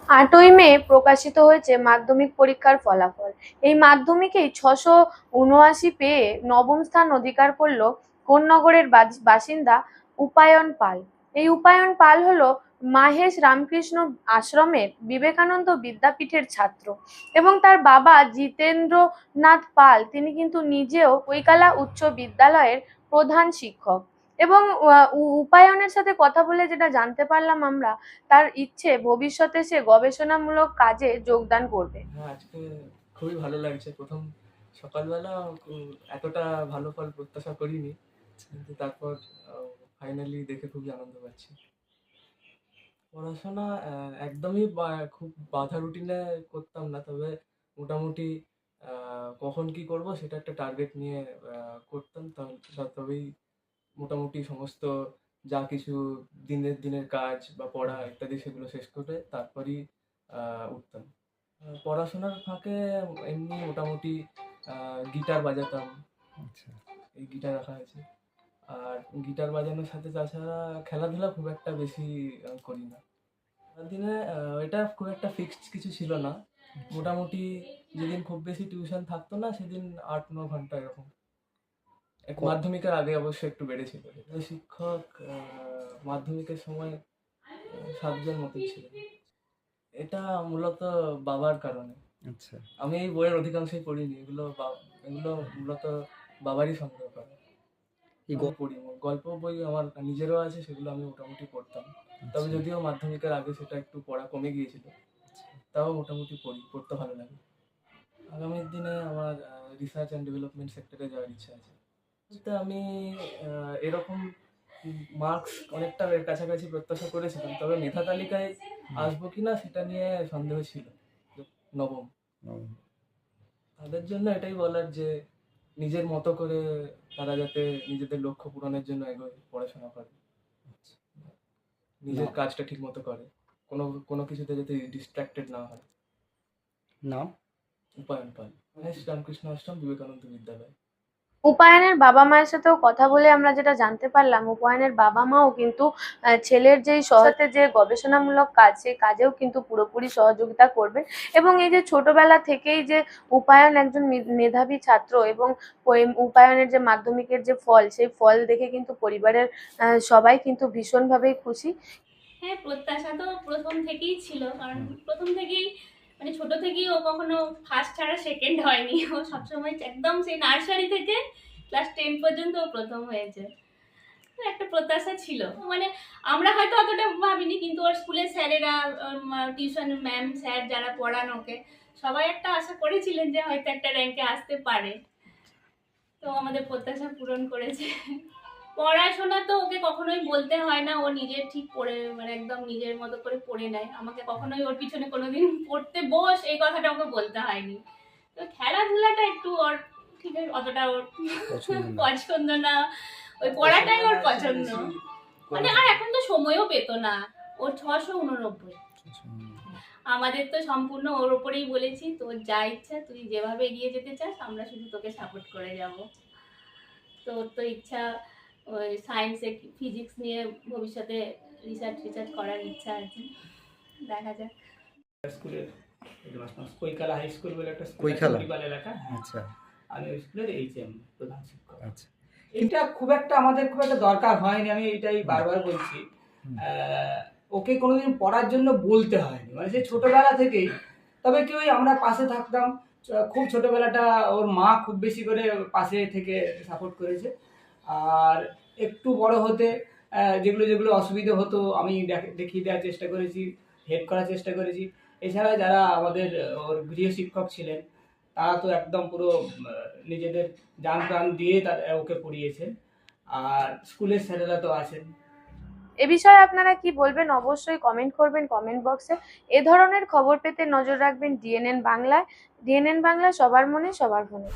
8ই মে প্রকাশিত হয়েছে মাধ্যমিক পরীক্ষার ফলাফল। এই মাধ্যমিকেই 679 পেয়ে নবম স্থান অধিকার করল কোন্নগরের বাসিন্দা উপায়ন পাল। এই উপায়ন পাল হলো মাহেশ রামকৃষ্ণ আশ্রমের বিবেকানন্দ বিদ্যাপীঠের ছাত্র এবং তার বাবা জিতেন্দ্রনাথ পাল তিনি কিন্তু নিজেও কৈকালা উচ্চ বিদ্যালয়ের প্রধান শিক্ষক। এবং উপায়নের সাথে কথা বলে যেটা জানতে পারলাম আমরা, তার ইচ্ছে ভবিষ্যতে সে গবেষণামূলক কাজে যোগদান করবে। হ্যাঁ, আজকে খুবই ভালো লাগছে। প্রথম সকালবেলা এতটা ভালো ফল প্রত্যাশা করিনি, কিন্তু তারপর ফাইনালি দেখে খুবই আনন্দ পাচ্ছি। পড়াশোনা একদমই খুব বাধা রুটিনে করতাম না, তবে মোটামুটি কখন কি করব সেটা একটা টার্গেট নিয়ে করতাম। তবেই মোটামুটি সমস্ত যা কিছু দিনের কাজ বা পড়া ইত্যাদি সেগুলো শেষ করে তারপরই উঠতাম। পড়াশোনার ফাঁকে এমনি মোটামুটি গিটার বাজাতাম। আচ্ছা। এই গিটার রাখা আছে। আর গিটার বাজানোর সাথে তাছাড়া খেলাধুলা খুব একটা বেশি করি না। দিনে এটা খুব একটা ফিক্সড কিছু ছিল না। মোটামুটি যেদিন খুব বেশি টিউশন থাকতো না সেদিন 8-9 ঘন্টা এরকম। মাধ্যমিকের আগে অবশ্য একটু বেড়েছিল। শিক্ষক মাধ্যমিকের সময় 7 জন মতোই ছিল। এটা মূলত বাবার কারণে। আচ্ছা। আমি এই বইয়ের অধিকাংশই পড়িনি। এগুলো মূলত বাবারই সংগ্রহ করা। পড়ি গল্প বই আমার নিজেরও আছে, সেগুলো আমি মোটামুটি পড়তাম। তবে যদিও মাধ্যমিকের আগে সেটা একটু পড়া কমে গিয়েছিল, তাও মোটামুটি পড়তে ভালো লাগে। আগামী দিনে আমার রিসার্চ অ্যান্ড ডেভেলপমেন্ট সেক্টরে যাওয়ার ইচ্ছা আছে। আমি এরকম মার্কস অনেকটা এর কাছাকাছি প্রত্যাশা করেছিলাম, তবে মেধা তালিকায় আসবো কিনা সেটা নিয়ে সন্দেহ ছিল। নবম, তাদের জন্য এটাই বলার যে নিজের মতো করে তারা যাতে নিজেদের লক্ষ্য পূরণের জন্য এগোয়, পড়াশোনা করে, নিজের কাজটা ঠিক মতো করে, কোনো কিছুতে যাতে ডিস্ট্রাক্টেড না হয়। নাম উপায়ন পাল, মহেশ রামকৃষ্ণ আশ্রম, বিবেকানন্দ বিদ্যালয়। উপায়নের বাবা মায়ের সাথেও কথা বলে আমরা যেটা জানতে পারলাম, উপায়নের বাবা মাও কিন্তু ছেলের যেই সহায়তা যে গবেষণামূলক কাজ, সেই কাজেও কিন্তু পুরোপুরি সহযোগিতা করবেন। এবং এই যে ছোটবেলা থেকেই যে উপায়ন একজন মেধাবী ছাত্র এবং উপায়নের যে মাধ্যমিকের যে ফল, সেই ফল দেখে কিন্তু পরিবারের সবাই কিন্তু ভীষণভাবেই খুশি। হ্যাঁ, প্রত্যাশা তো প্রথম থেকেই ছিল, কারণ প্রথম থেকেই মানে ছোট থেকেই ও কখনো ফার্স্ট ছাড়া সেকেন্ড হয়নি। ও সবসময় একদম সেই নার্সারি থেকে ক্লাস 10 পর্যন্ত ও প্রথম হয়েছে। একটা প্রত্যাশা ছিল, মানে আমরা হয়তো অতটা ভাবিনি, কিন্তু ওর স্কুলের স্যারেরা, টিউশন ম্যাম স্যার যারা পড়ান ওকে, সবাই একটা আশা করেছিলেন যে হয়তো একটা র্যাঙ্কে আসতে পারে। তো আমাদের প্রত্যাশা পূরণ করেছে। পড়াশোনা তো ওকে কখনোই বলতে হয় না, ও নিজে ঠিক পড়ে, মানে একদম নিজের মতো করে পড়ে নেয়। আমাকে কখনোই ওর পিছনে কোনোদিন পড়তে বস এই কথাটা ওকে বলতে হয়নি। তো খেলাধুলাটা একটু ওর ঠিক আছে, অতটা ওর পছন্দ না, ওই পড়াটাই ওর পছন্দ। মানে আর এখন তো সময়ও পেতো না। ওর 689। আমাদের তো সম্পূর্ণ ওর ওপরেই বলেছি, তোর যা ইচ্ছা তুই যেভাবে এগিয়ে যেতে চাস আমরা শুধু তোকে সাপোর্ট করে যাব। তো ওর তো ইচ্ছা ওই সায়েন্সে ফিজিক্স নিয়ে ভবিষ্যতে রিসার্চ করার ইচ্ছা আছে, দেখা যাক। স্কুলের কৈকালা হাই স্কুল বলে একটা স্কুল এলাকা। আচ্ছা, আমি ওই স্কুলের এইচএম প্রধান শিক্ষক। আচ্ছা, এটা খুব একটা আমাদের খুব একটা দরকার হয়নি, আমি এটাই বারবার বলছি। ওকে কোনোদিন পড়ার জন্য বলতে হয়নি, মানে সে ছোটবেলা থেকেই। তবে কি ওই আমরা পাশে থাকতাম, খুব ছোটবেলাটা ওর মা খুব বেশি করে পাশে থেকে সাপোর্ট করেছে। আর একটু বড় হতে যেগুলো অসুবিধা হতো আমি দেখিয়ে দেওয়ার চেষ্টা করেছি, হেল্প করার চেষ্টা করেছি। এছাড়া যারা আমাদের ওর গৃহ শিক্ষক ছিলেন তারা তো একদম পুরো নিজেদের জান প্রাণ দিয়ে ওকে পড়িয়েছেন। আর স্কুলের স্যারেরা তো আছেন। এ বিষয়ে আপনারা কি বলবেন অবশ্যই কমেন্ট করবেন কমেন্ট বক্সে। এ ধরনের খবর পেতে নজর রাখবেন ডিএনএন বাংলায়। ডিএনএন বাংলা, সবার মনে সবার ফোনে।